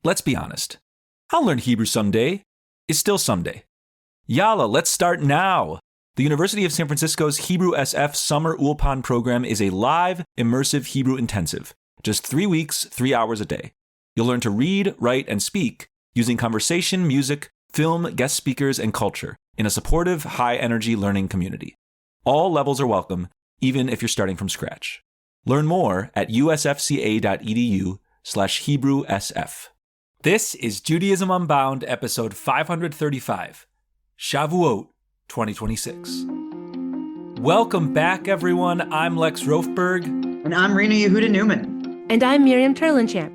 Let's be honest. I'll learn Hebrew someday. It's still someday. Yalla, let's start now. The University of San Francisco's Hebrew SF Summer Ulpan program is a live, immersive Hebrew intensive. Just 3 weeks, 3 hours a day. You'll learn to read, write, and speak using conversation, music, film, guest speakers, and culture in a supportive, high-energy learning community. All levels are welcome, even if you're starting from scratch. Learn more at usfca.edu/HebrewSF. This is Judaism Unbound, episode 535, Shavuot 2026. Welcome back, everyone. I'm Lex Rofeberg. And I'm Rena Yehuda Newman. And I'm Miriam Terlinchamp.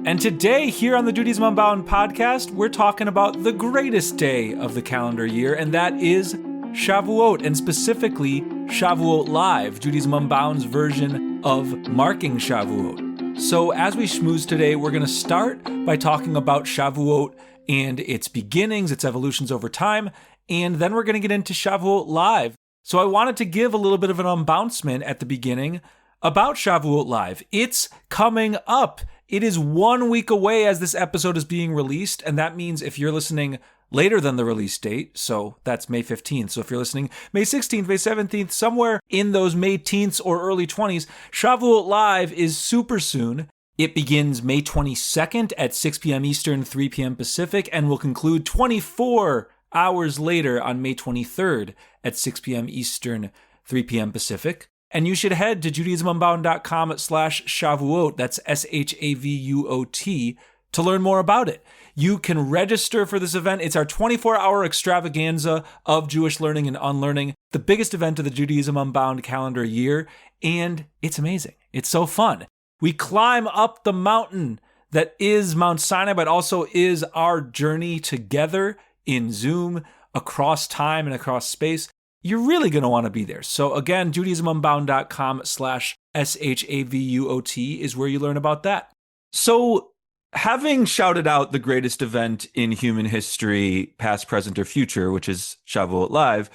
And today, here on the Judaism Unbound podcast, we're talking about the greatest day of the calendar year, and that is Shavuot, and specifically Shavuot Live, Judaism Unbound's version of marking Shavuot. So as we schmooze today, we're going to start by talking about Shavuot and its beginnings, its evolutions over time, and then we're going to get into Shavuot Live. So I wanted to give a little bit of an unbouncement at the beginning about Shavuot Live. It's coming up. It is 1 week away as this episode is being released, and that means if you're listening later than the release date, so that's May 15th. So if you're listening May 16th, May 17th, somewhere in those May 10th or early 20s, Shavuot Live is super soon. It begins May 22nd at 6 p.m. Eastern, 3 p.m. Pacific, and will conclude 24 hours later on May 23rd at 6 p.m. Eastern, 3 p.m. Pacific. And you should head to judaismunbound.com/Shavuot, that's SHAVUOT, to learn more about it. You can register for this event. It's our 24-hour extravaganza of Jewish learning and unlearning, the biggest event of the Judaism Unbound calendar year, and it's amazing. It's so fun. We climb up the mountain that is Mount Sinai, but also is our journey together in Zoom, across time and across space. You're really going to want to be there. So again, judaismunbound.com/SHAVUOT is where you learn about that. So having shouted out the greatest event in human history, past, present, or future, which is Shavuot Live,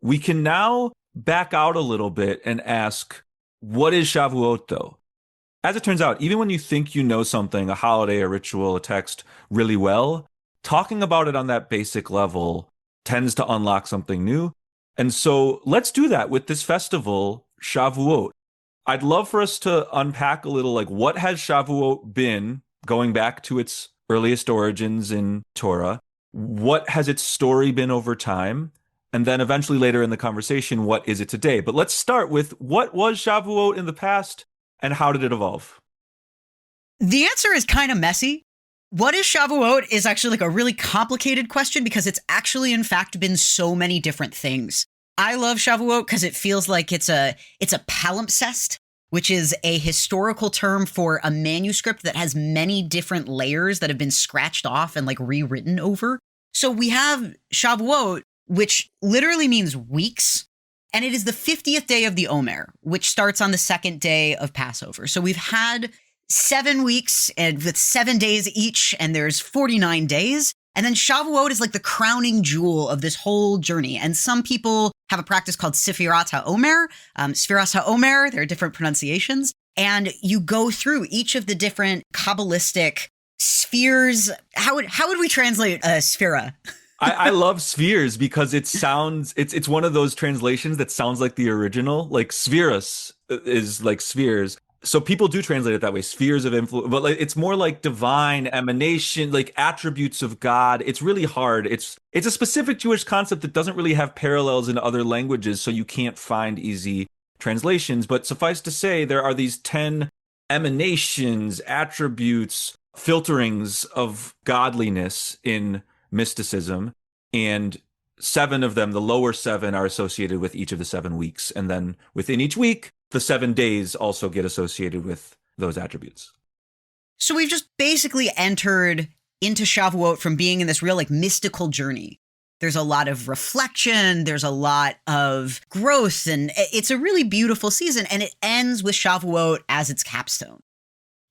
we can now back out a little bit and ask, what is Shavuot though? As it turns out, even when you think you know something, a holiday, a ritual, a text really well, talking about it on that basic level tends to unlock something new. And so let's do that with this festival, Shavuot. I'd love for us to unpack a little, like, what has Shavuot been going back to its earliest origins in Torah? What has its story been over time? And then eventually later in the conversation, what is it today? But let's start with, what was Shavuot in the past and how did it evolve? The answer is kind of messy. What is Shavuot is actually like a really complicated question because it's actually, in fact, been so many different things. I love Shavuot because it feels like it's a palimpsest, which is a historical term for a manuscript that has many different layers that have been scratched off and like rewritten over. So we have Shavuot, which literally means weeks, and it is the 50th day of the Omer, which starts on the second day of Passover. So we've had 7 weeks and with 7 days each, and there's 49 days. And then Shavuot is like the crowning jewel of this whole journey. And some people have a practice called Sfirat HaOmer. Sfiras HaOmer, there are different pronunciations. And you go through each of the different Kabbalistic spheres. How would we translate sphera? I love spheres because it sounds, it's one of those translations that sounds like the original. Like spheres is like spheres. So people do translate it that way, spheres of influence, but like it's more like divine emanation, like attributes of God. It's really hard. It's a specific Jewish concept that doesn't really have parallels in other languages, so you can't find easy translations. But suffice to say, there are these 10 emanations, attributes, filterings of godliness in mysticism, and 7 of them, the lower 7, are associated with each of the 7 weeks. And then within each week, the 7 days also get associated with those attributes. So we've just basically entered into Shavuot from being in this real like mystical journey. There's a lot of reflection, there's a lot of growth, and it's a really beautiful season, and it ends with Shavuot as its capstone.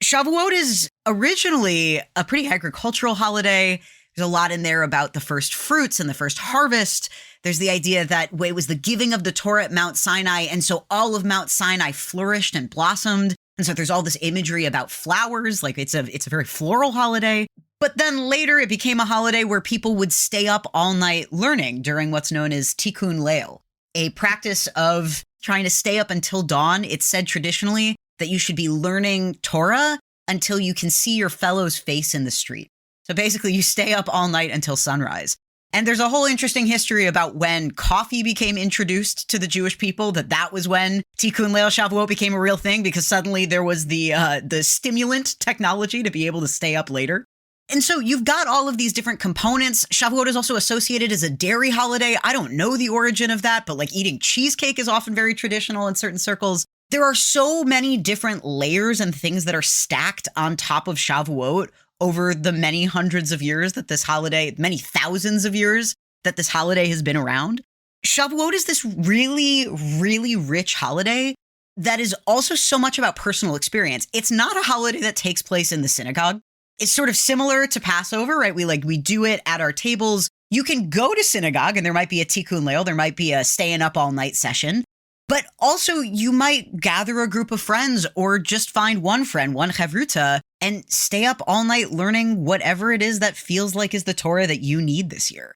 Shavuot is originally a pretty agricultural holiday. There's a lot in there about the first fruits and the first harvest. There's the idea that it was the giving of the Torah at Mount Sinai, and so all of Mount Sinai flourished and blossomed. And so there's all this imagery about flowers, like it's a very floral holiday. But then later it became a holiday where people would stay up all night learning during what's known as Tikkun Leil, a practice of trying to stay up until dawn. It's said traditionally that you should be learning Torah until you can see your fellow's face in the street. So basically you stay up all night until sunrise. And there's a whole interesting history about when coffee became introduced to the Jewish people, that was when Tikkun Leil Shavuot became a real thing, because suddenly there was the stimulant technology to be able to stay up later. And so you've got all of these different components. Shavuot is also associated as a dairy holiday. I don't know the origin of that, but like eating cheesecake is often very traditional in certain circles. There are so many different layers and things that are stacked on top of Shavuot over the many hundreds of years that this holiday, many thousands of years that this holiday has been around. Shavuot is this really, really rich holiday that is also so much about personal experience. It's not a holiday that takes place in the synagogue. It's sort of similar to Passover, right? We do it at our tables. You can go to synagogue and there might be a Tikkun Leil, there might be a staying up all night session, but also you might gather a group of friends or just find one friend, one chavruta, and stay up all night learning whatever it is that feels like is the Torah that you need this year.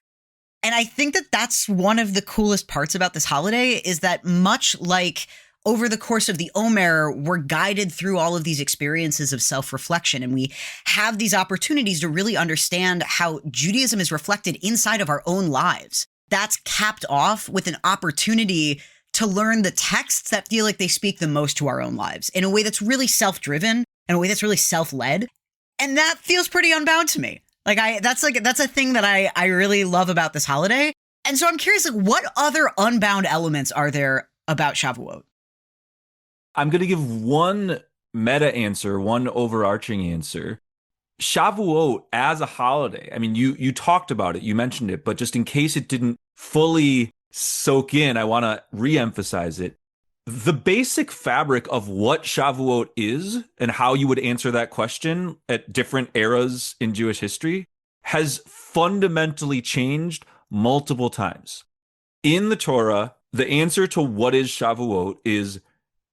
And I think that that's one of the coolest parts about this holiday, is that much like over the course of the Omer, we're guided through all of these experiences of self-reflection, and we have these opportunities to really understand how Judaism is reflected inside of our own lives. That's capped off with an opportunity to learn the texts that feel like they speak the most to our own lives in a way that's really self-driven, in a way that's really self-led. And that feels pretty unbound to me. That's a thing that I really love about this holiday. And so I'm curious, like, what other unbound elements are there about Shavuot? I'm going to give one meta answer, one overarching answer. Shavuot as a holiday, I mean, you talked about it, you mentioned it, but just in case it didn't fully soak in, I want to re-emphasize it. The basic fabric of what Shavuot is and how you would answer that question at different eras in Jewish history has fundamentally changed multiple times. In the Torah, the answer to what is Shavuot is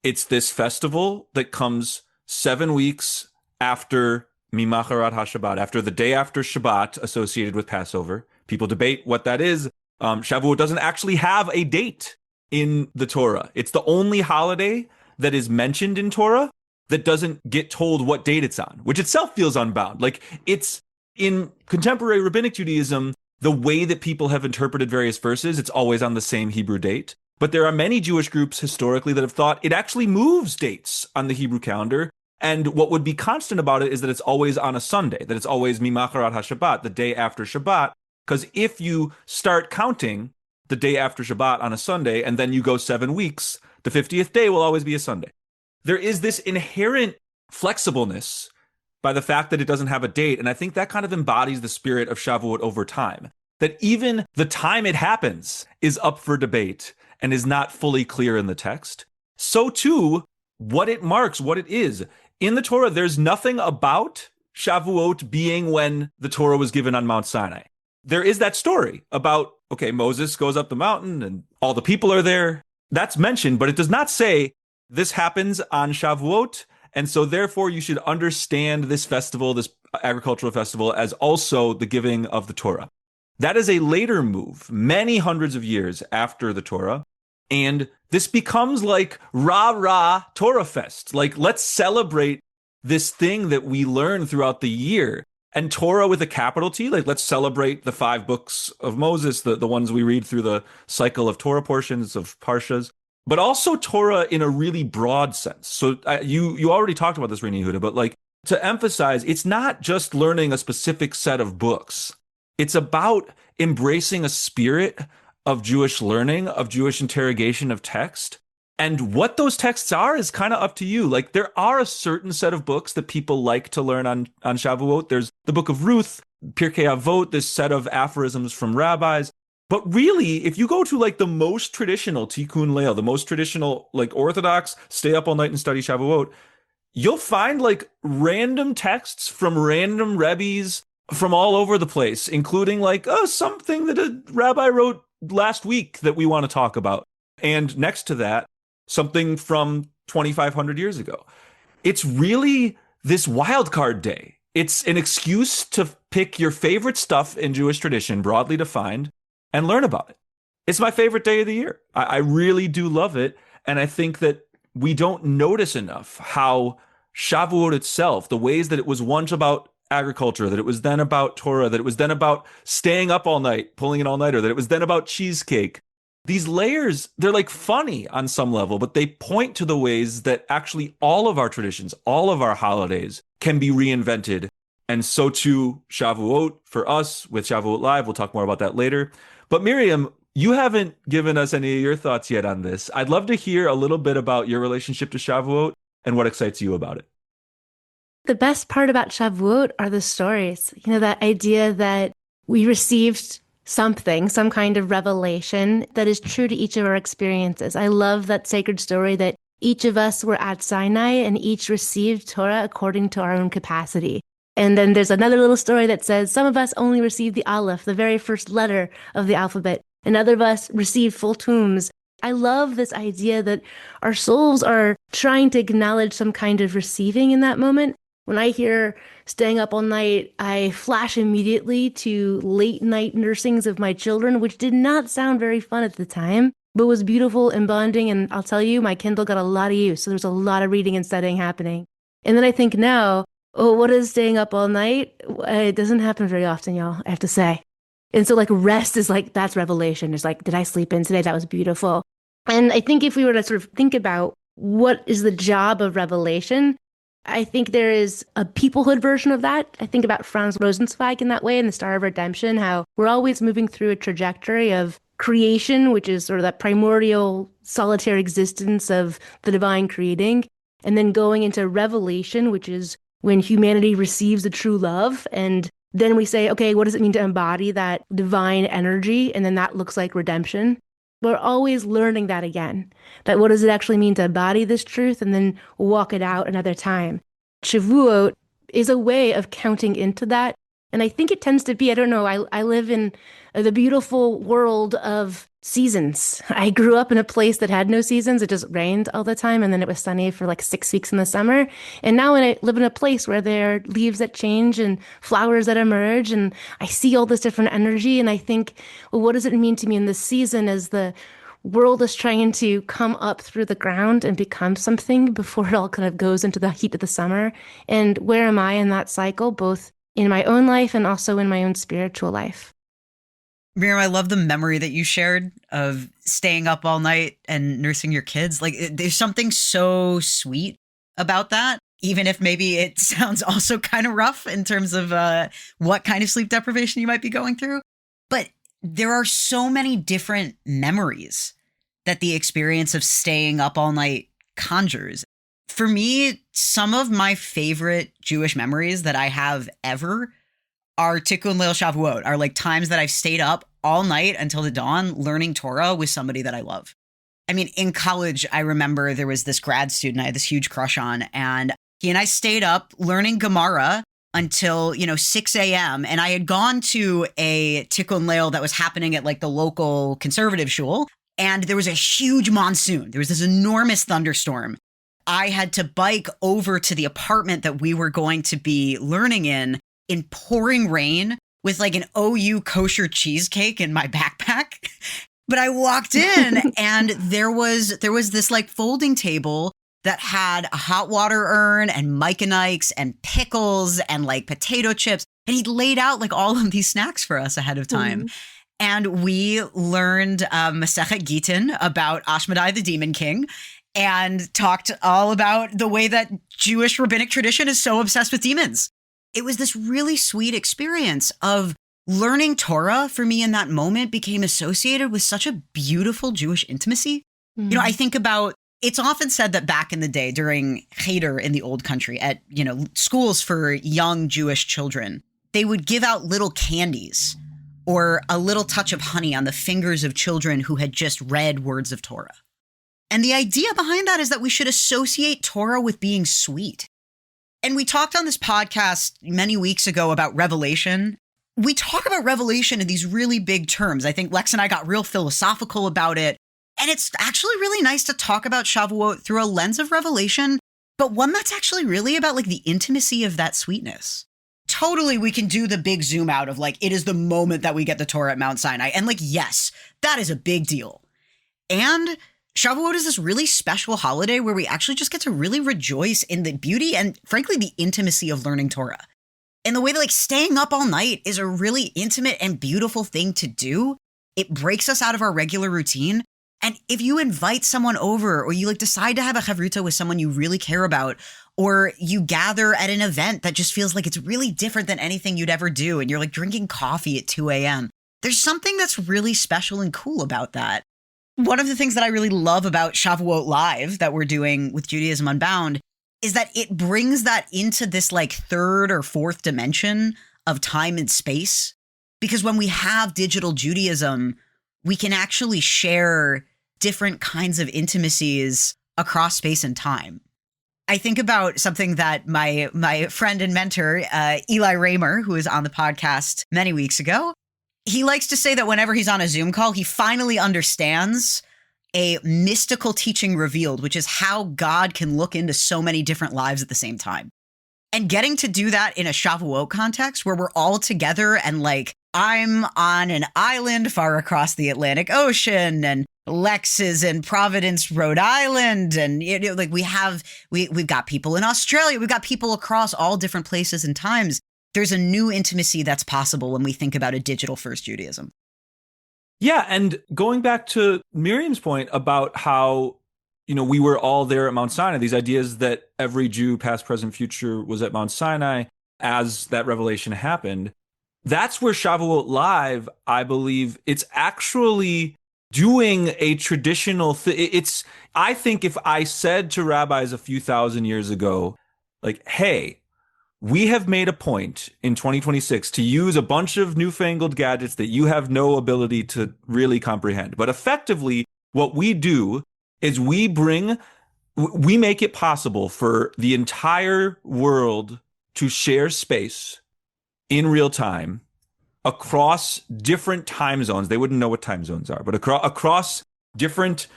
it's this festival that comes 7 weeks after Mimacharat HaShabbat, after the day after Shabbat associated with Passover. People debate what that is. Shavuot doesn't actually have a date in the Torah. It's the only holiday that is mentioned in Torah that doesn't get told what date it's on, which itself feels unbound. Like, it's in contemporary rabbinic Judaism, the way that people have interpreted various verses, it's always on the same Hebrew date. But there are many Jewish groups historically that have thought it actually moves dates on the Hebrew calendar. And what would be constant about it is that it's always on a Sunday, that it's always Mimacharat HaShabbat, the day after Shabbat. Because if you start counting the day after Shabbat on a Sunday and then you go 7 weeks, the 50th day will always be a Sunday. There is this inherent flexibleness by the fact that it doesn't have a date. And I think that kind of embodies the spirit of Shavuot over time, that even the time it happens is up for debate and is not fully clear in the text. So too, what it marks, what it is. In the Torah, there's nothing about Shavuot being when the Torah was given on Mount Sinai. There is that story about, okay, Moses goes up the mountain and all the people are there. That's mentioned, but it does not say this happens on Shavuot. And so therefore you should understand this festival, this agricultural festival, as also the giving of the Torah. That is a later move, many hundreds of years after the Torah. And this becomes like rah-rah Torah fest. Like, let's celebrate this thing that we learn throughout the year. And Torah with a capital T, like, let's celebrate the 5 books of Moses, the ones we read through the cycle of Torah portions of Parshas, but also Torah in a really broad sense. So you already talked about this, Rena, Yehuda, but like, to emphasize, it's not just learning a specific set of books. It's about embracing a spirit of Jewish learning, of Jewish interrogation of text. And what those texts are is kind of up to you. Like, there are a certain set of books that people like to learn on Shavuot. There's the book of Ruth, Pirkei Avot, this set of aphorisms from rabbis. But really, if you go to like the most traditional Tikkun Leil, the most traditional, like, Orthodox, stay up all night and study Shavuot, you'll find like random texts from random rebbes from all over the place, including like, something that a rabbi wrote last week that we want to talk about. And next to that, something from 2,500 years ago. It's really this wild card day. It's an excuse to pick your favorite stuff in Jewish tradition, broadly defined, and learn about it. It's my favorite day of the year. I really do love it. And I think that we don't notice enough how Shavuot itself, the ways that it was once about agriculture, that it was then about Torah, that it was then about staying up all night, pulling an all-nighter, that it was then about cheesecake. These layers, they're like funny on some level, but they point to the ways that actually all of our traditions, all of our holidays can be reinvented. And so too Shavuot for us with Shavuot Live. We'll talk more about that later. But Miriam, you haven't given us any of your thoughts yet on this. I'd love to hear a little bit about your relationship to Shavuot and what excites you about it. The best part about Shavuot are the stories. You know, that idea that we received something, some kind of revelation that is true to each of our experiences. I love that sacred story that each of us were at Sinai and each received Torah according to our own capacity. And then there's another little story that says some of us only received the Aleph, the very first letter of the alphabet, and other of us received full tombs. I love this idea that our souls are trying to acknowledge some kind of receiving in that moment. When I hear staying up all night, I flash immediately to late night nursings of my children, which did not sound very fun at the time, but was beautiful and bonding. And I'll tell you, my Kindle got a lot of use. So there's a lot of reading and studying happening. And then I think now, oh, what is staying up all night? It doesn't happen very often, y'all, I have to say. And so like rest is like, that's revelation. It's like, did I sleep in today? That was beautiful. And I think if we were to sort of think about what is the job of revelation, I think there is a peoplehood version of that. I think about Franz Rosenzweig in that way in The Star of Redemption, how we're always moving through a trajectory of creation, which is sort of that primordial solitary existence of the divine creating, and then going into revelation, which is when humanity receives the true love. And then we say, okay, what does it mean to embody that divine energy? And then that looks like redemption. We're always learning that again, that what does it actually mean to embody this truth and then walk it out another time. Shavuot is a way of counting into that. And I think it tends to be, I don't know, I live in the beautiful world of seasons. I grew up in a place that had no seasons. It just rained all the time. And then it was sunny for like 6 weeks in the summer. And now I live in a place where there are leaves that change and flowers that emerge. And I see all this different energy. And I think, well, what does it mean to me in this season as the world is trying to come up through the ground and become something before it all kind of goes into the heat of the summer? And where am I in that cycle, both in my own life and also in my own spiritual life? Miriam, I love the memory that you shared of staying up all night and nursing your kids. Like, there's something so sweet about that, even if maybe it sounds also kind of rough in terms of what kind of sleep deprivation you might be going through. But there are so many different memories that the experience of staying up all night conjures. For me, some of my favorite Jewish memories that I have ever are Tikkun Leil Shavuot, are like times that I've stayed up all night until the dawn learning Torah with somebody that I love. I mean, in college, I remember there was this grad student I had this huge crush on, and he and I stayed up learning Gemara until, 6 a.m. And I had gone to a Tikkun Leil that was happening at like the local conservative shul, and there was a huge monsoon. There was this enormous thunderstorm. I had to bike over to the apartment that we were going to be learning in pouring rain with like an OU kosher cheesecake in my backpack. But I walked in and there was this like folding table that had a hot water urn and Mike and Ike's and pickles and like potato chips. And he'd laid out like all of these snacks for us ahead of time. And we learned Masechet Gittin about Ashmedai the Demon King, and talked all about the way that Jewish rabbinic tradition is so obsessed with demons. It was this really sweet experience of learning Torah for me in that moment became associated with such a beautiful Jewish intimacy. Mm-hmm. I think about, it's often said that back in the day during Cheder in the old country at, schools for young Jewish children, they would give out little candies or a little touch of honey on the fingers of children who had just read words of Torah. And the idea behind that is that we should associate Torah with being sweet. And we talked on this podcast many weeks ago about revelation. We talk about revelation in these really big terms. I think Lex and I got real philosophical about it. And it's actually really nice to talk about Shavuot through a lens of revelation, but one that's actually really about like the intimacy of that sweetness. totally we can do the big zoom out of like, it is the moment that we get the Torah at Mount Sinai. And like, yes, that is a big deal. And Shavuot is this really special holiday where we actually just get to really rejoice in the beauty and frankly, the intimacy of learning Torah. And the way that like staying up all night is a really intimate and beautiful thing to do. It breaks us out of our regular routine. And if you invite someone over or you like decide to have a chavruta with someone you really care about, or you gather at an event that just feels like it's really different than anything you'd ever do, and you're like drinking coffee at 2 a.m., there's something that's really special and cool about that. One of the things that I really love about Shavuot Live that we're doing with Judaism Unbound is that it brings that into this like third or fourth dimension of time and space. Because when we have digital Judaism, we can actually share different kinds of intimacies across space and time. I think about something that my friend and mentor, Eli Raymer, who was on the podcast many weeks ago, he likes to say that whenever he's on a Zoom call, he finally understands a mystical teaching revealed, which is how God can look into so many different lives at the same time. And getting to do that in a Shavuot context where we're all together and like, I'm on an island far across the Atlantic Ocean and Lex is in Providence, Rhode Island. And you know, like we've got people in Australia. We've got people across all different places and times. There's a new intimacy that's possible when we think about a digital first Judaism. Yeah. And going back to Miriam's point about how, you know, we were all there at Mount Sinai, these ideas that every Jew, past, present, future, was at Mount Sinai as that revelation happened. That's where Shavuot Live, I believe, it's actually doing a traditional thing. I think if I said to rabbis a few thousand years ago, like, hey, we have made a point in 2026 to use a bunch of newfangled gadgets that you have no ability to really comprehend. But effectively, what we do is we make it possible for the entire world to share space in real time across different time zones. They wouldn't know what time zones are, but across different,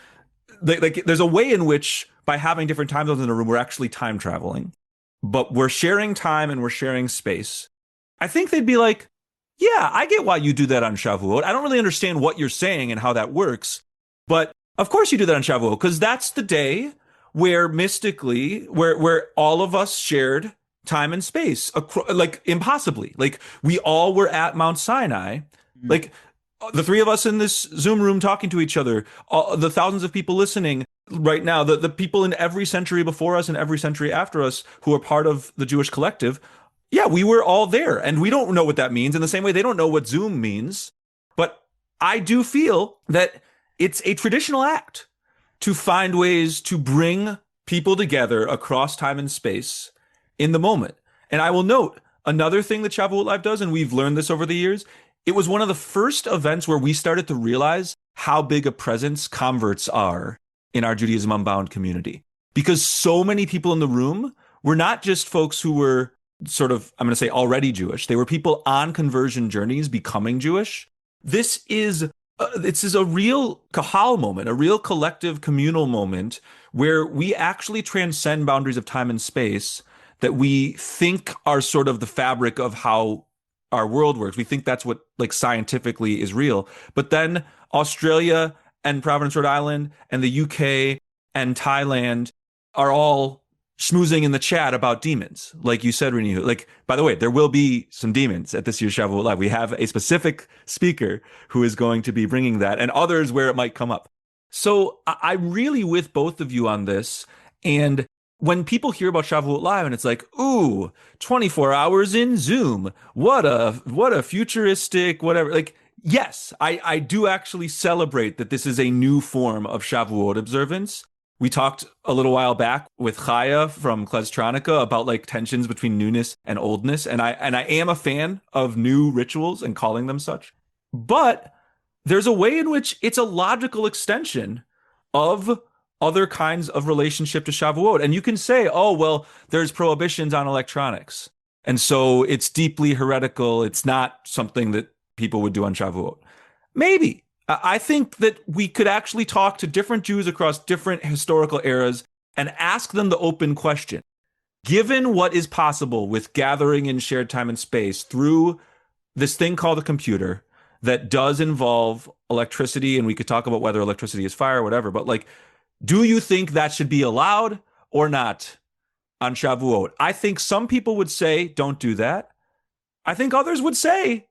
like there's a way in which by having different time zones in a room, we're actually time traveling. But we're sharing time and we're sharing space. I think they'd be like, yeah, I get why you do that on Shavuot. I don't really understand what you're saying and how that works. But of course you do that on Shavuot, because that's the day where mystically, where all of us shared time and space, like impossibly. Like we all were at Mount Sinai. Like the three of us in this Zoom room talking to each other, the thousands of people listening right now, the people in every century before us and every century after us who are part of the Jewish collective. Yeah, we were all there, and we don't know what that means in the same way they don't know what Zoom means. But I do feel that it's a traditional act to find ways to bring people together across time and space in the moment. And I will note another thing that Shavuot Live does, and we've learned this over the years, it was one of the first events where we started to realize how big a presence converts are in our Judaism Unbound community. Because so many people in the room were not just folks who were sort of, I'm going to say, already Jewish. They were people on conversion journeys becoming Jewish. This is a real kahal moment, a real collective communal moment where we actually transcend boundaries of time and space that we think are sort of the fabric of how our world works. We think that's what like scientifically is real. But then Australia and Providence, Rhode Island and the UK and Thailand are all schmoozing in the chat about demons. Like you said, Rena, like, by the way, there will be some demons at this year's Shavuot Live. We have a specific speaker who is going to be bringing that and others where it might come up. So I'm really with both of you on this. And when people hear about Shavuot Live and it's like, ooh, 24 hours in Zoom, what a futuristic, whatever. Like, yes, I do actually celebrate that this is a new form of Shavuot observance. We talked a little while back with Chaya from Kleztronica about like tensions between newness and oldness. And I am a fan of new rituals and calling them such. But there's a way in which it's a logical extension of other kinds of relationship to Shavuot. And you can say, oh, well, there's prohibitions on electronics. And so it's deeply heretical. It's not something that people would do on Shavuot. Maybe. I think that we could actually talk to different Jews across different historical eras and ask them the open question. given what is possible with gathering in shared time and space through this thing called a computer that does involve electricity, and we could talk about whether electricity is fire or whatever, but like, do you think that should be allowed or not on Shavuot? I think some people would say, don't do that. I think others would say,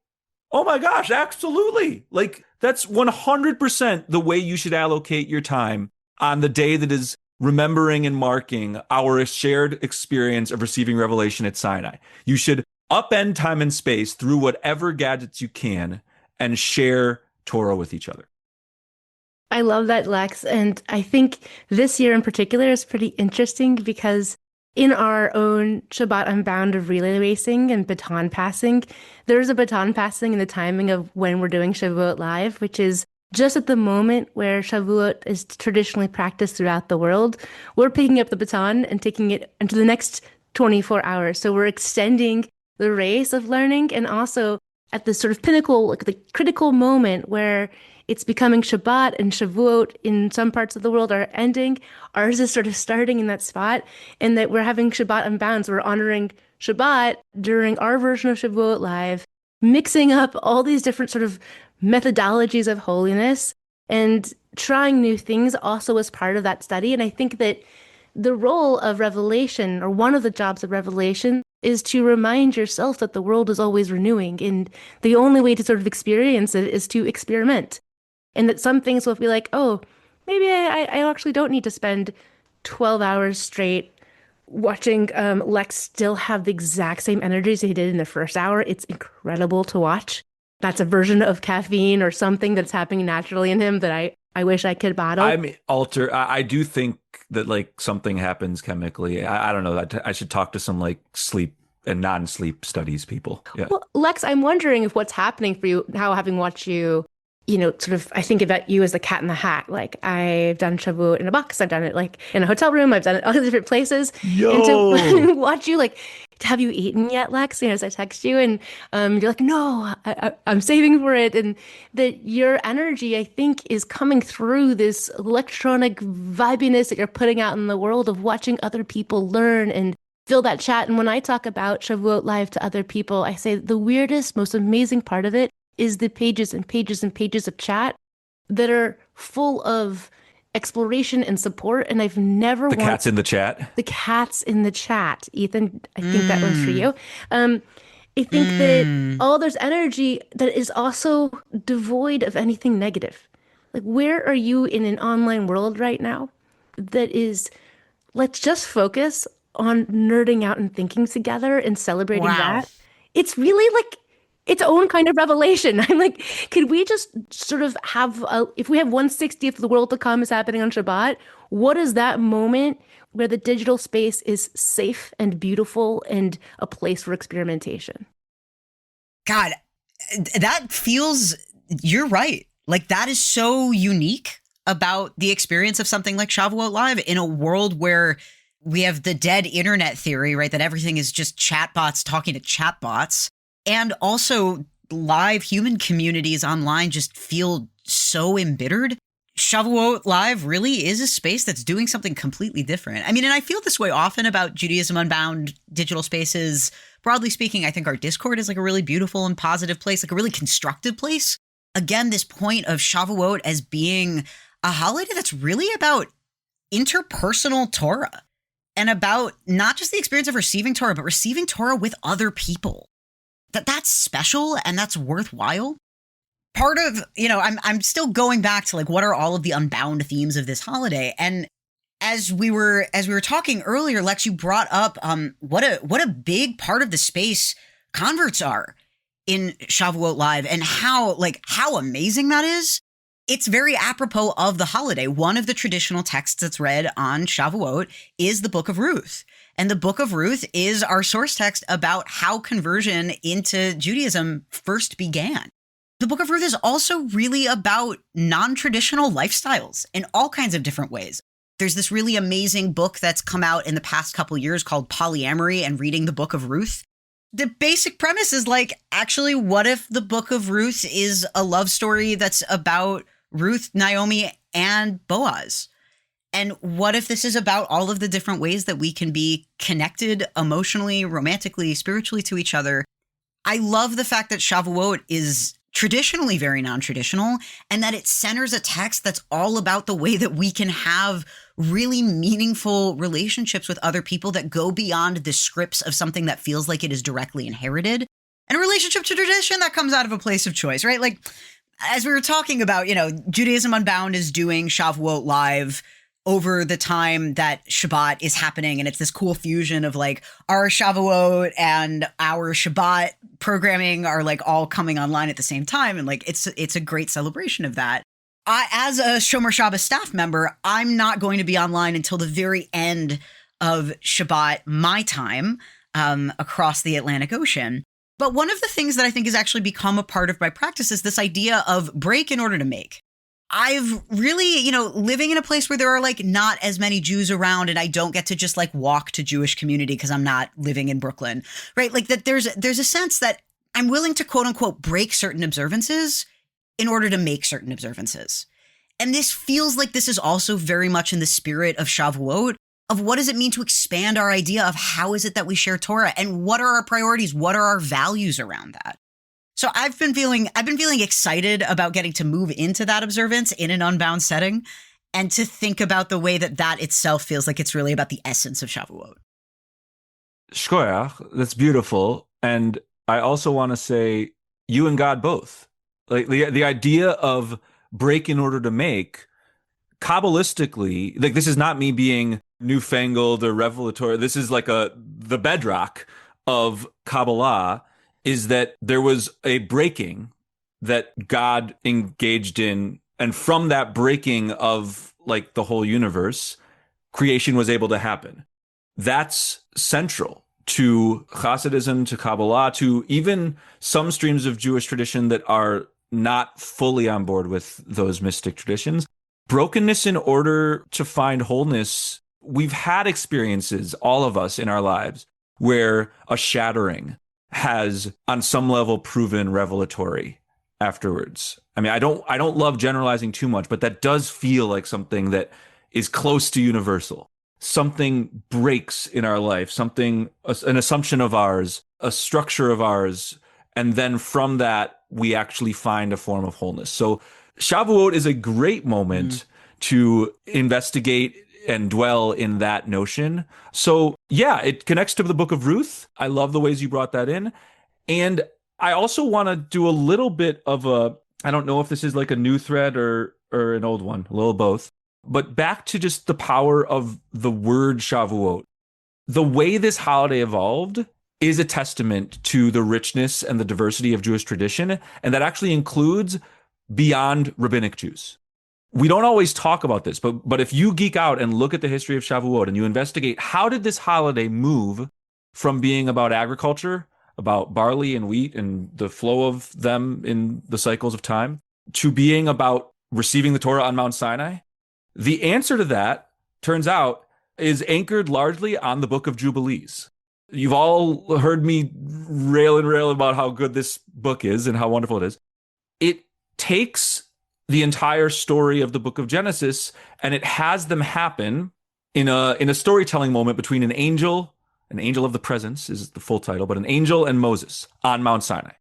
oh my gosh, absolutely. Like, that's 100% the way you should allocate your time on the day that is remembering and marking our shared experience of receiving revelation at Sinai. You should upend time and space through whatever gadgets you can and share Torah with each other. I love that, Lex. And I think this year in particular is pretty interesting because in our own Shabbat Unbound of relay racing and baton passing, there's a baton passing in the timing of when we're doing Shavuot Live, which is just at the moment where Shavuot is traditionally practiced throughout the world. We're picking up the baton and taking it into the next 24 hours. So we're extending the race of learning, and also at the sort of pinnacle, like the critical moment where it's becoming Shabbat and Shavuot in some parts of the world are ending. Ours is sort of starting in that spot, and that we're having Shabbat Unbound. So we're honoring Shabbat during our version of Shavuot Live, mixing up all these different sort of methodologies of holiness and trying new things also as part of that study. And I think that the role of revelation, or one of the jobs of revelation, is to remind yourself that the world is always renewing, and the only way to sort of experience it is to experiment. And that some things will be like, oh, maybe I actually don't need to spend 12 hours straight watching Lex still have the exact same energies he did in the first hour. It's incredible to watch. That's a version of caffeine or something that's happening naturally in him that I wish I could bottle. I do think that like something happens chemically. I don't know. I should talk to some like sleep and non-sleep studies people. Yeah. Well, Lex, I'm wondering if what's happening for you now, having watched you, sort of, I think about you as the cat in the hat. Like, I've done Shavuot in a box. I've done it like in a hotel room. I've done it all these different places. Yo. And to watch you, like, have you eaten yet, Lex? As I text you, and you're like, no, I'm saving for it. And that your energy, I think, is coming through this electronic vibiness that you're putting out in the world of watching other people learn and feel that chat. And when I talk about Shavuot Live to other people, I say the weirdest, most amazing part of it is the pages and pages and pages of chat that are full of exploration and support. And I've never The cats in the chat. The cats in the chat. Ethan, I think that one's for you. I think that all there's energy that is also devoid of anything negative. Like, where are you in an online world right now that is, let's just focus on nerding out and thinking together and celebrating that? It's really like its own kind of revelation. I'm like, could we just sort of have, if we have 1/60th of the world to come is happening on Shabbat, what is that moment where the digital space is safe and beautiful and a place for experimentation? God, that feels, you're right. Like, that is so unique about the experience of something like Shavuot Live in a world where we have the dead internet theory, right? That everything is just chatbots talking to chatbots. And also live human communities online just feel so embittered. Shavuot Live really is a space that's doing something completely different. I mean, and I feel this way often about Judaism Unbound digital spaces. Broadly speaking, I think our Discord is like a really beautiful and positive place, like a really constructive place. Again, this point of Shavuot as being a holiday that's really about interpersonal Torah and about not just the experience of receiving Torah, but receiving Torah with other people. That's special and that's worthwhile. Part of, I'm still going back to like, what are all of the unbound themes of this holiday? And as we were talking earlier, Lex, you brought up what a big part of the space converts are in Shavuot Live and how amazing that is. It's very apropos of the holiday. One of the traditional texts that's read on Shavuot is the Book of Ruth. And the Book of Ruth is our source text about how conversion into Judaism first began. The Book of Ruth is also really about non-traditional lifestyles in all kinds of different ways. There's this really amazing book that's come out in the past couple years called Polyamory and Reading the Book of Ruth. The basic premise is like, actually, what if the Book of Ruth is a love story that's about Ruth, Naomi, and Boaz? And what if this is about all of the different ways that we can be connected emotionally, romantically, spiritually to each other? I love the fact that Shavuot is traditionally very non-traditional and that it centers a text that's all about the way that we can have really meaningful relationships with other people that go beyond the scripts of something that feels like it is directly inherited, and a relationship to tradition that comes out of a place of choice, right? Like, as we were talking about, Judaism Unbound is doing Shavuot live over the time that Shabbat is happening. And it's this cool fusion of like our Shavuot and our Shabbat programming are like all coming online at the same time. And like, it's a great celebration of that. As a Shomer Shabbos staff member, I'm not going to be online until the very end of Shabbat, my time, across the Atlantic Ocean. But one of the things that I think has actually become a part of my practice is this idea of break in order to make. I've really, living in a place where there are like not as many Jews around and I don't get to just like walk to Jewish community because I'm not living in Brooklyn, right? Like that there's a sense that I'm willing to quote unquote break certain observances in order to make certain observances. And this feels like this is also very much in the spirit of Shavuot, of what does it mean to expand our idea of how is it that we share Torah and what are our priorities? What are our values around that? So I've been feeling excited about getting to move into that observance in an unbound setting and to think about the way that itself feels like it's really about the essence of Shavuot. Shkoyach, that's beautiful. And I also want to say you and God both. Like the idea of break in order to make, Kabbalistically, like this is not me being newfangled or revelatory. This is like the bedrock of Kabbalah, is that there was a breaking that God engaged in. And from that breaking of like the whole universe, creation was able to happen. That's central to Hasidism, to Kabbalah, to even some streams of Jewish tradition that are not fully on board with those mystic traditions. Brokenness in order to find wholeness. We've had experiences, all of us in our lives, where a shattering has on some level proven revelatory afterwards. I mean, I don't love generalizing too much, but that does feel like something that is close to universal. Something breaks in our life, an assumption of ours, a structure of ours, and then from that, we actually find a form of wholeness. So Shavuot is a great moment to investigate and dwell in that notion. So yeah, it connects to the book of Ruth. I love the ways you brought that in. And I also want to do a little bit of I don't know if this is like a new thread or an old one, a little both, but back to just the power of the word Shavuot. The way this holiday evolved is a testament to the richness and the diversity of Jewish tradition. And that actually includes beyond rabbinic Jews. We don't always talk about this, but if you geek out and look at the history of Shavuot and you investigate how did this holiday move from being about agriculture, about barley and wheat and the flow of them in the cycles of time, to being about receiving the Torah on Mount Sinai, the answer to that, turns out, is anchored largely on the book of Jubilees. You've all heard me rail about how good this book is and how wonderful it is. It takes the entire story of the book of Genesis and it has them happen in a storytelling moment between an angel of the presence is the full title, but an angel and Moses on Mount Sinai.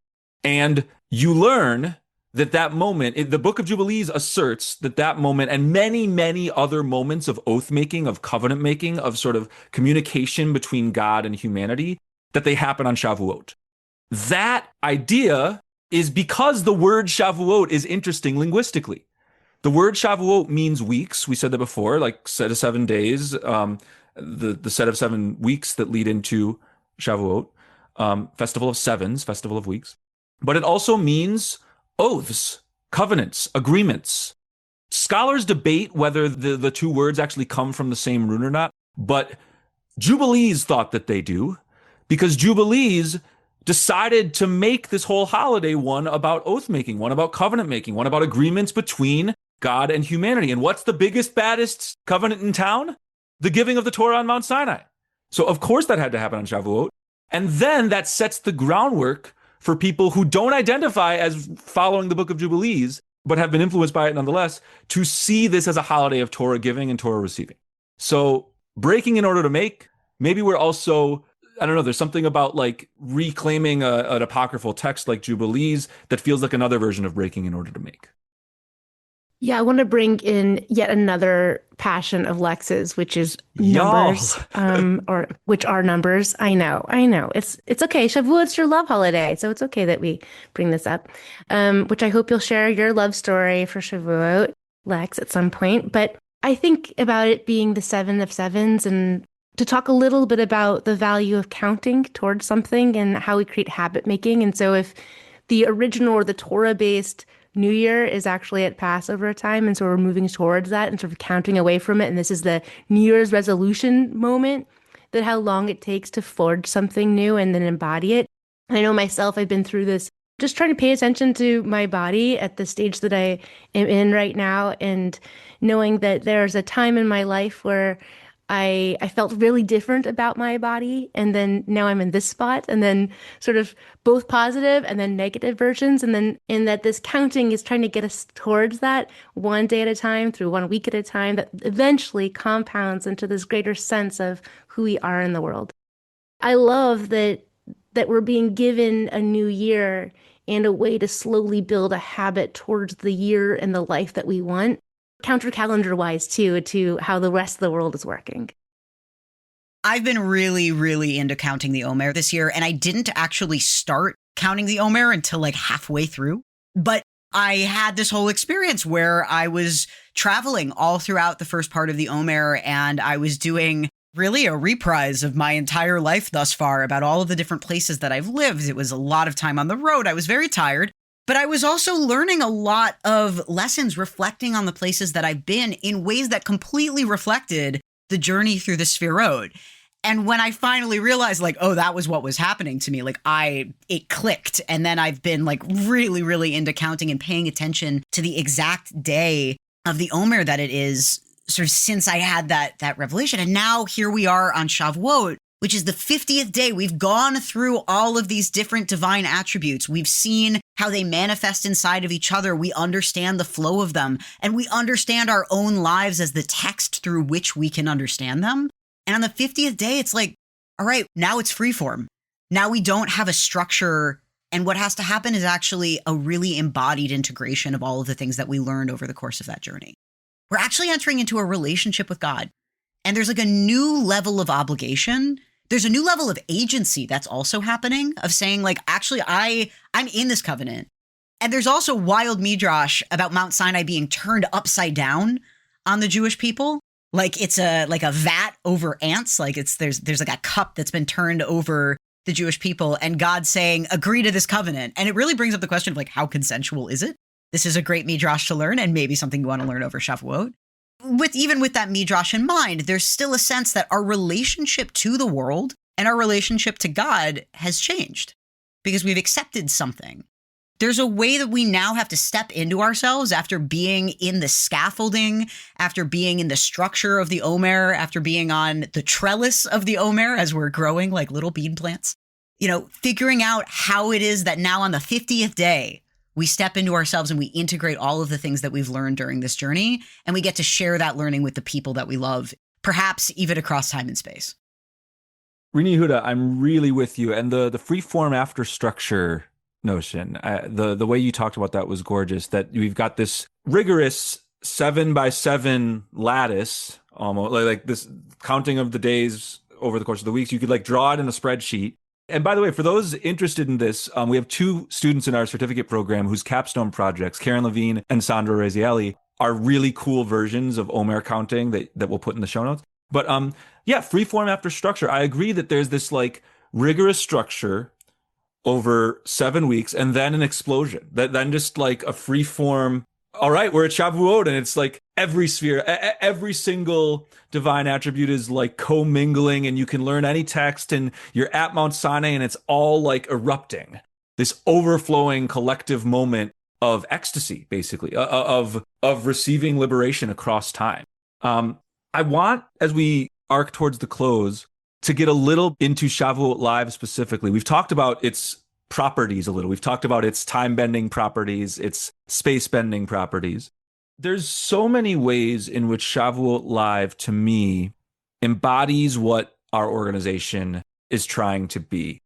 And you learn that moment, the book of Jubilees asserts that moment and many, many other moments of oath making, of covenant making, of sort of communication between God and humanity, that they happen on Shavuot. That idea is because the word Shavuot is interesting linguistically. The word Shavuot means weeks. We said that before, like set of 7 days, the set of 7 weeks that lead into Shavuot, festival of sevens, festival of weeks. But it also means oaths, covenants, agreements. Scholars debate whether the two words actually come from the same root or not, but Jubilees thought that they do, because Jubilees decided to make this whole holiday one about oath making, one about covenant making, one about agreements between God and humanity. And what's the biggest, baddest covenant in town? The giving of the Torah on Mount Sinai. So of course that had to happen on Shavuot. And then that sets the groundwork for people who don't identify as following the book of Jubilees, but have been influenced by it nonetheless, to see this as a holiday of Torah giving and Torah receiving. So breaking in order to make, maybe we're also, I don't know, there's something about like reclaiming an apocryphal text like Jubilees that feels like another version of breaking in order to make. Yeah, I want to bring in yet another passion of Lex's, which is numbers, or which are numbers. I know. It's okay. Shavuot's your love holiday, so it's okay that we bring this up. Which I hope you'll share your love story for Shavuot, Lex, at some point. But I think about it being the 7 of sevens, and to talk a little bit about the value of counting towards something and how we create habit making. And so if the original or the Torah-based New Year is actually at Passover time, and so we're moving towards that and sort of counting away from it. And this is the New Year's resolution moment, that how long it takes to forge something new and then embody it. I know myself, I've been through this, just trying to pay attention to my body at the stage that I am in right now, and knowing that there's a time in my life where I felt really different about my body, and then now I'm in this spot, and then sort of both positive and then negative versions, and then in that this counting is trying to get us towards that one day at a time, through 1 week at a time, that eventually compounds into this greater sense of who we are in the world. I love that we're being given a new year and a way to slowly build a habit towards the year and the life that we want, counter calendar wise too, to how the rest of the world is working. I've been really, really into counting the Omer this year, and I didn't actually start counting the Omer until like halfway through. But I had this whole experience where I was traveling all throughout the first part of the Omer, and I was doing really a reprise of my entire life thus far about all of the different places that I've lived. It was a lot of time on the road. I was very tired. But I was also learning a lot of lessons, reflecting on the places that I've been in ways that completely reflected the journey through the Sefirot. And when I finally realized, like, oh, that was what was happening to me, like it clicked. And then I've been like really, really into counting and paying attention to the exact day of the Omer that it is, sort of since I had that revelation. And now here we are on Shavuot, which is the 50th day. We've gone through all of these different divine attributes. We've seen how they manifest inside of each other. We understand the flow of them, and we understand our own lives as the text through which we can understand them. And on the 50th day, it's like, all right, now it's freeform. Now we don't have a structure. And what has to happen is actually a really embodied integration of all of the things that we learned over the course of that journey. We're actually entering into a relationship with God. And there's like a new level of obligation. There's a new level of agency that's also happening, of saying like, actually, I'm in this covenant. And there's also wild midrash about Mount Sinai being turned upside down on the Jewish people. Like it's a vat over ants. Like there's like a cup that's been turned over the Jewish people, and God saying, agree to this covenant. And it really brings up the question of like, how consensual is it? This is a great midrash to learn, and maybe something you want to learn over Shavuot. Even with that midrash in mind, there's still a sense that our relationship to the world and our relationship to God has changed because we've accepted something. There's a way that we now have to step into ourselves after being in the scaffolding, after being in the structure of the Omer, after being on the trellis of the Omer as we're growing like little bean plants. Figuring out how it is that now on the 50th day, we step into ourselves and we integrate all of the things that we've learned during this journey, and we get to share that learning with the people that we love, perhaps even across time and space. Rena, Yehuda, I'm really with you. And the free form after structure notion, the way you talked about that was gorgeous, that we've got this rigorous 7x7 lattice, almost like this counting of the days over the course of the weeks. You could like draw it in a spreadsheet. And by the way, for those interested in this, we have 2 students in our certificate program whose capstone projects, Karen Levine and Sandra Rezielli, are really cool versions of Omer counting that we'll put in the show notes. But yeah, free form after structure. I agree that there's this like rigorous structure over 7 weeks and then an explosion. Then just like a free form. All right, we're at Shavuot, and it's like every sphere, every single divine attribute is like commingling, and you can learn any text, and you're at Mount Sinai, and it's all like erupting. This overflowing collective moment of ecstasy, basically, of receiving liberation across time. I want, as we arc towards the close, to get a little into Shavuot Live specifically. We've talked about its properties a little. We've talked about its time-bending properties, its space-bending properties. There's so many ways in which Shavuot Live, to me, embodies what our organization is trying to be.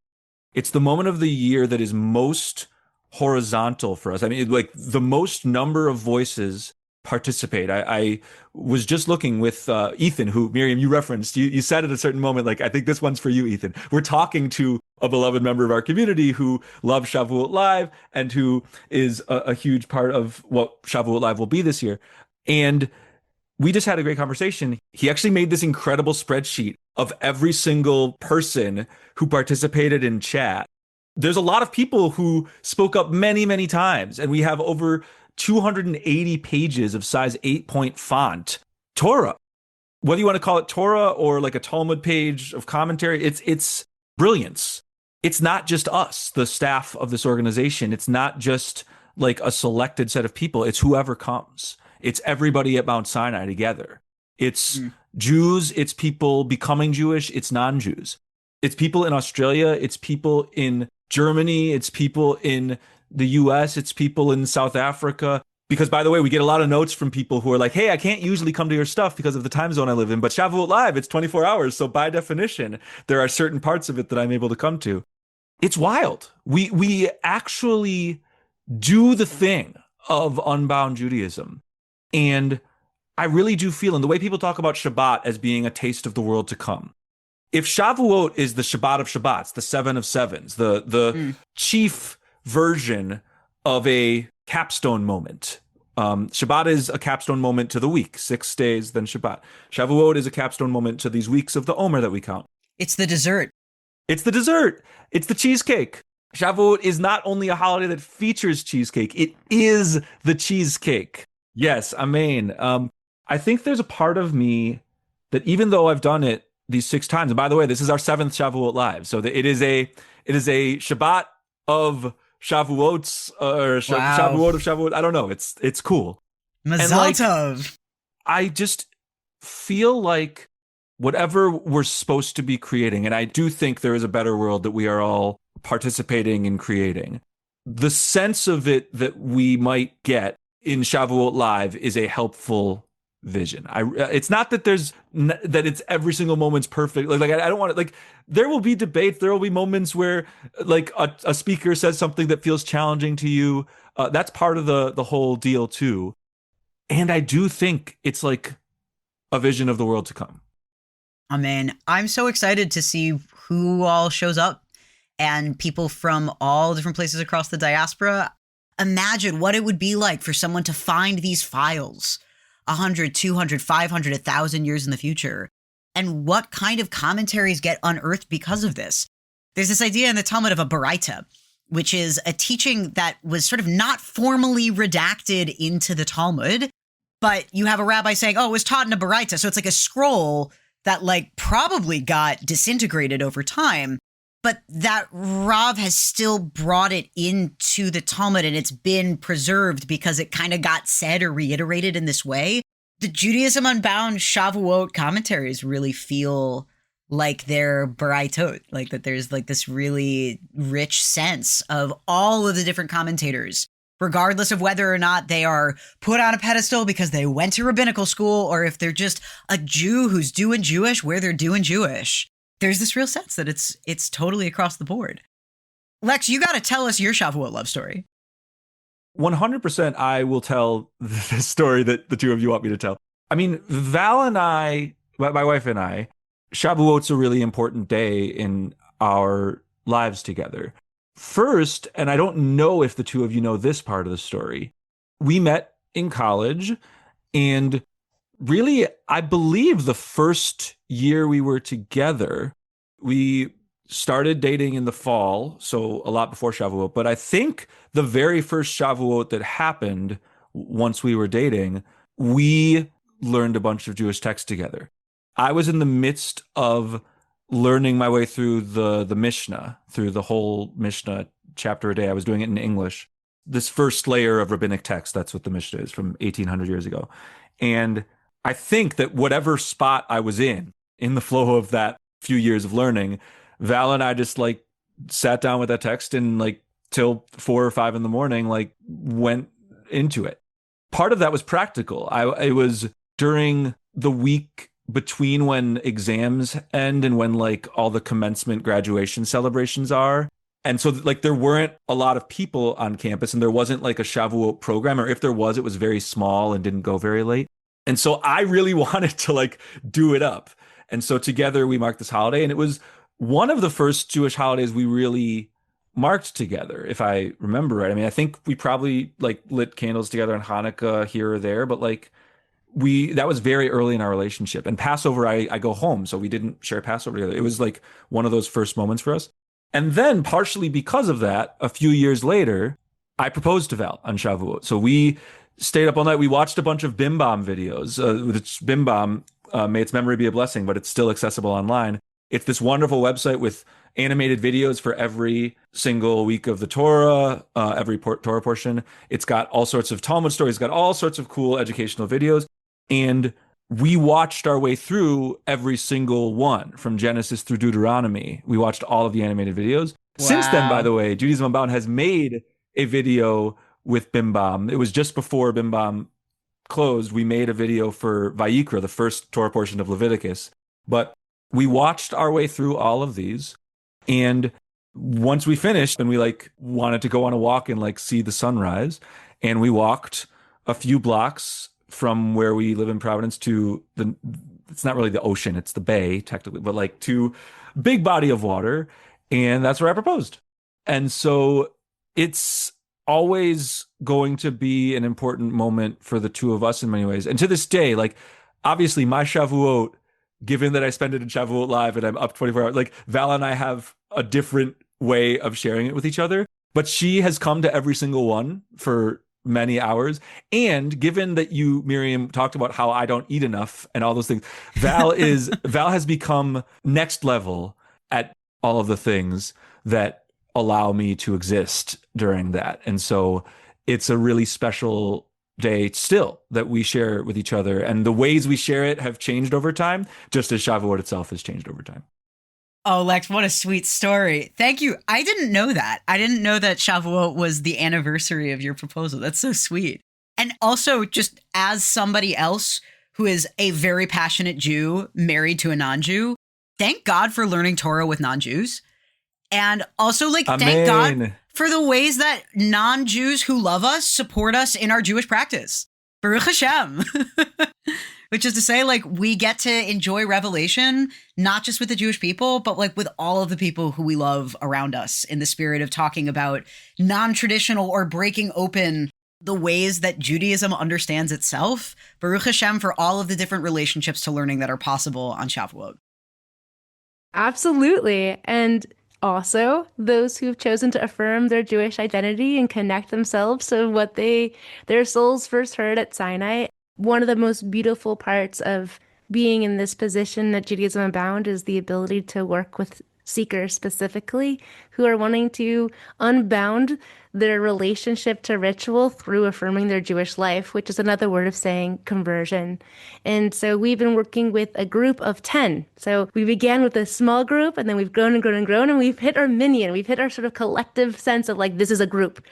It's the moment of the year that is most horizontal for us. I mean, like the most number of voices participate. I was just looking with Ethan, who, Miriam, you referenced. You said at a certain moment, like, I think this one's for you, Ethan. We're talking to a beloved member of our community who loves Shavuot Live and who is a huge part of what Shavuot Live will be this year. And we just had a great conversation. He actually made this incredible spreadsheet of every single person who participated in chat. There's a lot of people who spoke up many, many times, and we have over 280 pages of size 8-point font. Torah, whether you want to call it Torah or like a Talmud page of commentary, it's brilliance. It's not just us, the staff of this organization. It's not just like a selected set of people. It's whoever comes. It's everybody at Mount Sinai together. It's Jews, it's people becoming Jewish, it's non-Jews. It's people in Australia, it's people in Germany, it's people in the US, it's people in South Africa. Because, by the way, we get a lot of notes from people who are like, hey, I can't usually come to your stuff because of the time zone I live in, but Shavuot Live, it's 24 hours. So by definition, there are certain parts of it that I'm able to come to. It's wild. We actually do the thing of Unbound Judaism. And I really do feel, and the way people talk about Shabbat as being a taste of the world to come, if Shavuot is the Shabbat of Shabbats, the 7 of sevens, the chief version of a capstone moment. Shabbat is a capstone moment to the week, 6 days, then Shabbat. Shavuot is a capstone moment to these weeks of the Omer that we count. It's the dessert. It's the dessert. It's the cheesecake. Shavuot is not only a holiday that features cheesecake, it is the cheesecake. Yes, amen. I think there's a part of me that, even though I've done it these 6 times, and by the way, this is our 7th Shavuot Live, so it is a Shabbat of Shavuots, or Shavuot of Shavuot. I don't know. It's cool. Mazal tov. I just feel like whatever we're supposed to be creating, and I do think there is a better world that we are all participating in creating, the sense of it that we might get in Shavuot Live is a helpful vision. It's not that that it's every single moment's perfect. Like I don't want to, like, there will be debates. There will be moments where like a speaker says something that feels challenging to you. That's part of the whole deal too. And I do think it's like a vision of the world to come. Amen. I'm so excited to see who all shows up and people from all different places across the diaspora. Imagine what it would be like for someone to find these files 100, 200, 500, 1,000 years in the future, and what kind of commentaries get unearthed because of this. There's this idea in the Talmud of a Baraita, which is a teaching that was sort of not formally redacted into the Talmud, but you have a rabbi saying, oh, it was taught in a Baraita. So it's like a scroll that like probably got disintegrated over time, but that Rav has still brought it into the Talmud and it's been preserved because it kind of got said or reiterated in this way. The Judaism Unbound Shavuot commentaries really feel like they're Baraitot, like that there's like this really rich sense of all of the different commentators, regardless of whether or not they are put on a pedestal because they went to rabbinical school or if they're just a Jew who's doing Jewish where they're doing Jewish. There's this real sense that it's totally across the board. Lex, you got to tell us your Shavuot love story. 100% I will tell the story that the two of you want me to tell. I mean, Val and I, my wife and I, Shavuot's a really important day in our lives together. First, and I don't know if the two of you know this part of the story, we met in college, and really, I believe the first year we were together, we started dating in the fall, so a lot before Shavuot. But I think the very first Shavuot that happened once we were dating, we learned a bunch of Jewish texts together. I was in the midst of learning my way through the Mishnah, through the whole Mishnah chapter a day. I was doing it in English. This first layer of rabbinic text, that's what the Mishnah is, from 1800 years ago. And I think that whatever spot I was in the flow of that few years of learning, Val and I just like sat down with that text and like till 4 or 5 in the morning, like went into it. Part of that was practical. It was during the week between when exams end and when like all the commencement graduation celebrations are. And so like there weren't a lot of people on campus and there wasn't like a Shavuot program, or if there was, it was very small and didn't go very late. And so I really wanted to like do it up. And so together we marked this holiday, and it was one of the first Jewish holidays we really marked together, if I remember right. I mean, I think we probably like lit candles together on Hanukkah here or there, but like that was very early in our relationship. And Passover, I go home, so we didn't share Passover together. It was like one of those first moments for us. And then partially because of that, a few years later, I proposed to Val on Shavuot. So we stayed up all night. We watched a bunch of Bim Bam videos. Bim Bam, may its memory be a blessing, but it's still accessible online. It's this wonderful website with animated videos for every single week of the Torah, every Torah portion. It's got all sorts of Talmud stories, it's got all sorts of cool educational videos. And we watched our way through every single one from Genesis through Deuteronomy. We watched all of the animated videos. Wow. Since then, by the way, Judaism Unbound has made a video with Bim Bam. It was just before Bim Bam closed. We made a video for Vayikra, the first Torah portion of Leviticus. But we watched our way through all of these. And once we finished, and we like wanted to go on a walk and like see the sunrise, and we walked a few blocks from where we live in Providence to it's not really the ocean, it's the bay technically, but like to big body of water. And that's where I proposed. And so it's always going to be an important moment for the two of us in many ways. And to this day, like obviously my Shavuot, given that I spend it in Shavuot Live and I'm up 24 hours, like Val and I have a different way of sharing it with each other, but she has come to every single one for many hours. And given that you, Miriam, talked about how I don't eat enough and all those things, Val has become next level at all of the things that allow me to exist during that. And so it's a really special day still that we share with each other. And the ways we share it have changed over time, just as Shavuot itself has changed over time. Oh, Lex, what a sweet story. Thank you. I didn't know that. I didn't know that Shavuot was the anniversary of your proposal. That's so sweet. And also, just as somebody else who is a very passionate Jew married to a non-Jew, thank God for learning Torah with non-Jews. And also, like, Amen. Thank God for the ways that non-Jews who love us support us in our Jewish practice. Baruch Hashem. Which is to say, like, we get to enjoy Revelation, not just with the Jewish people, but like with all of the people who we love around us, in the spirit of talking about non-traditional or breaking open the ways that Judaism understands itself. Baruch Hashem for all of the different relationships to learning that are possible on Shavuot. Absolutely. And also those who've chosen to affirm their Jewish identity and connect themselves to what their souls first heard at Sinai. One of the most beautiful parts of being in this position at Judaism Unbound is the ability to work with seekers specifically who are wanting to unbound their relationship to ritual through affirming their Jewish life, which is another word of saying conversion. And so we've been working with a group of 10. So we began with a small group, and then we've grown and grown and grown, and we've hit our minion. We've hit our sort of collective sense of like, this is a group.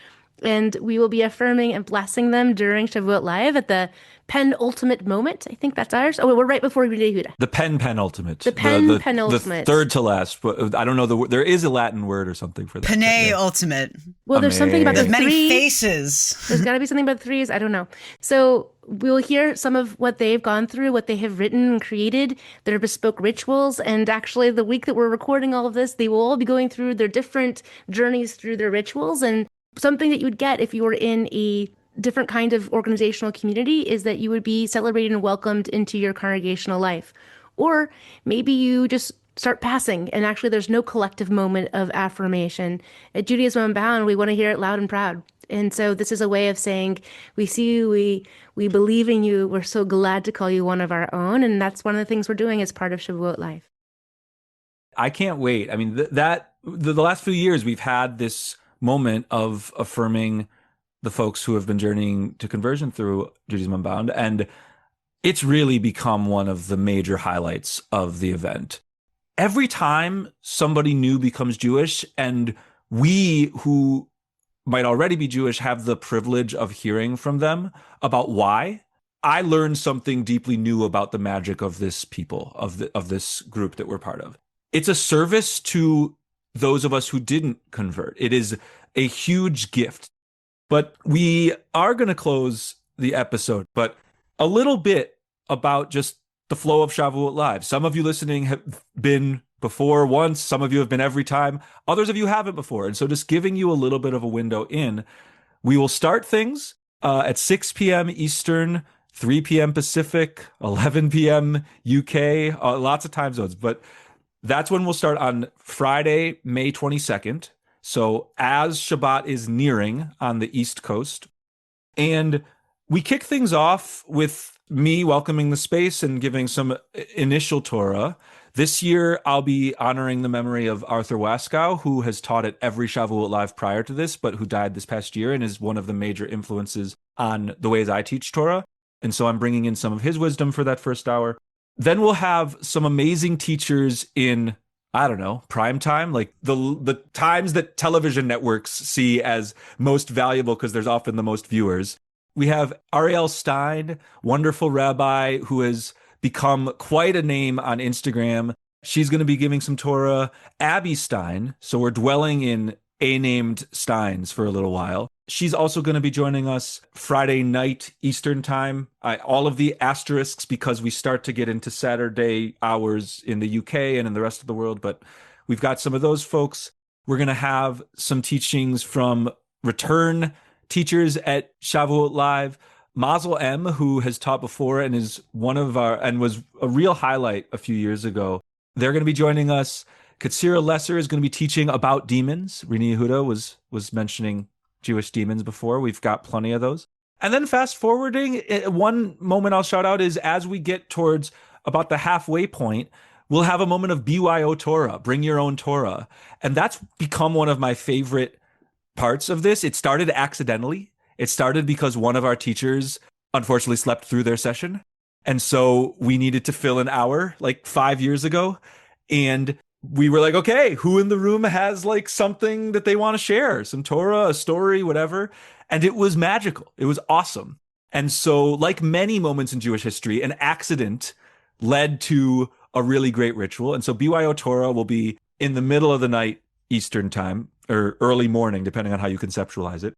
And we will be affirming and blessing them during Shavuot Live at the penultimate moment. I think that's ours. Oh, we're right before we do Yehuda. The penultimate. The penultimate. The third to last. But I don't know. There is a Latin word or something for that. Penultimate. Well, there's something about the many three faces. There's got to be something about the threes. I don't know. So we'll hear some of what they've gone through, what they have written and created, their bespoke rituals. And actually, the week that we're recording all of this, they will all be going through their different journeys through their rituals. And something that you would get if you were in a different kind of organizational community is that you would be celebrated and welcomed into your congregational life. Or maybe you just start passing and actually there's no collective moment of affirmation. At Judaism Unbound, we want to hear it loud and proud. And so this is a way of saying, we see you, we believe in you, we're so glad to call you one of our own. And that's one of the things we're doing as part of Shavuot Life. I can't wait. I mean, the last few years, we've had this moment of affirming the folks who have been journeying to conversion through Judaism Unbound. And it's really become one of the major highlights of the event. every time somebody new becomes Jewish, and we who might already be Jewish have the privilege of hearing from them about why, I learned something deeply new about the magic of this people, of this group that we're part of. It's a service to those of us who didn't convert. It is a huge gift. But we are going to close the episode, but a little bit about just the flow of Shavuot Live. Some of you listening have been before once, some of you have been every time, others of you haven't before. And so just giving you a little bit of a window in, we will start things at 6 p.m. Eastern, 3 p.m. Pacific, 11 p.m. UK, lots of time zones. But that's when we'll start on Friday, May 22nd. So as Shabbat is nearing on the East Coast. And we kick things off with me welcoming the space and giving some initial Torah. This year, I'll be honoring the memory of Arthur Waskow, who has taught at every Shavuot Live prior to this, but who died this past year and is one of the major influences on the ways I teach Torah. And so I'm bringing in some of his wisdom for that first hour. Then we'll have some amazing teachers in, I don't know, prime time, like the times that television networks see as most valuable because there's often the most viewers. We have Ariel Stein, wonderful rabbi who has become quite a name on Instagram. She's going to be giving some Torah. Abby Stein, so we're dwelling in A-named Steins for a little while. She's also going to be joining us Friday night Eastern time. All of the asterisks because we start to get into Saturday hours in the UK and in the rest of the world, but we've got some of those folks. We're going to have some teachings from return teachers at Shavuot Live. Mazel M, who has taught before and is one of our, and was a real highlight a few years ago. They're going to be joining us. Katsira Lesser is going to be teaching about demons. Rena Yehuda was mentioning Jewish demons before. We've got plenty of those. And then fast forwarding, one moment I'll shout out is as we get towards about the halfway point, we'll have a moment of BYO Torah, bring your own Torah. And that's become one of my favorite parts of this. It started accidentally. It started because one of our teachers unfortunately slept through their session. And so we needed to fill an hour like 5 years ago. And we were like, okay, who in the room has like something that they want to share? Some Torah, a story, whatever. And it was magical. It was awesome. And so like many moments in Jewish history, an accident led to a really great ritual. And so BYO Torah will be in the middle of the night Eastern time or early morning, depending on how you conceptualize it.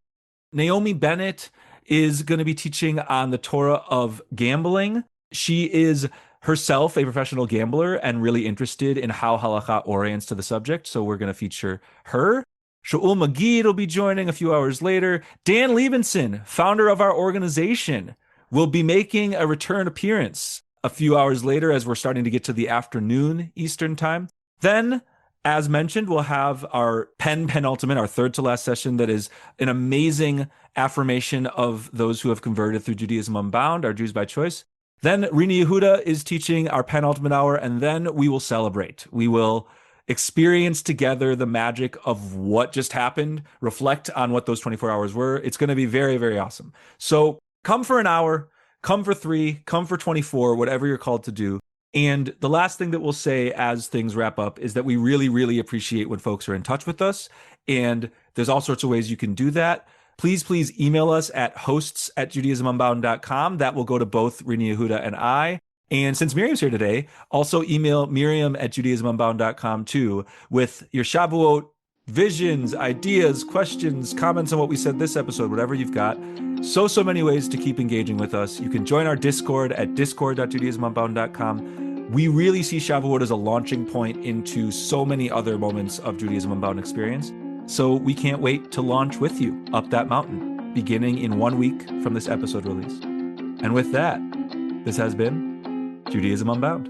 Naomi Bennett is going to be teaching on the Torah of gambling. She is herself a professional gambler and really interested in how halakha orients to the subject. So we're going to feature her. Shaul Magid will be joining a few hours later. Dan Levinson, founder of our organization, will be making a return appearance a few hours later as we're starting to get to the afternoon Eastern time. Then, as mentioned, we'll have our penultimate, our third to last session that is an amazing affirmation of those who have converted through Judaism Unbound, our Jews by choice. Then Rena Yehuda is teaching our penultimate hour, and then we will celebrate. We will experience together the magic of what just happened, reflect on what those 24 hours were. It's going to be very, very awesome. So come for an hour, come for 3, come for 24, whatever you're called to do. And the last thing that we'll say as things wrap up is that we really, really appreciate when folks are in touch with us. And there's all sorts of ways you can do that. Please email us at hosts@judaismunbound.com. That will go to both Rena Yehuda and I. And since Miriam's here today, also email Miriam@judaismunbound.com too with your Shavuot visions, ideas, questions, comments on what we said this episode, whatever you've got. So many ways to keep engaging with us. You can join our Discord at discord.judaismunbound.com. We really see Shavuot as a launching point into so many other moments of Judaism Unbound experience. So we can't wait to launch with you up that mountain, beginning in 1 week from this episode release. And with that, this has been Judaism Unbound.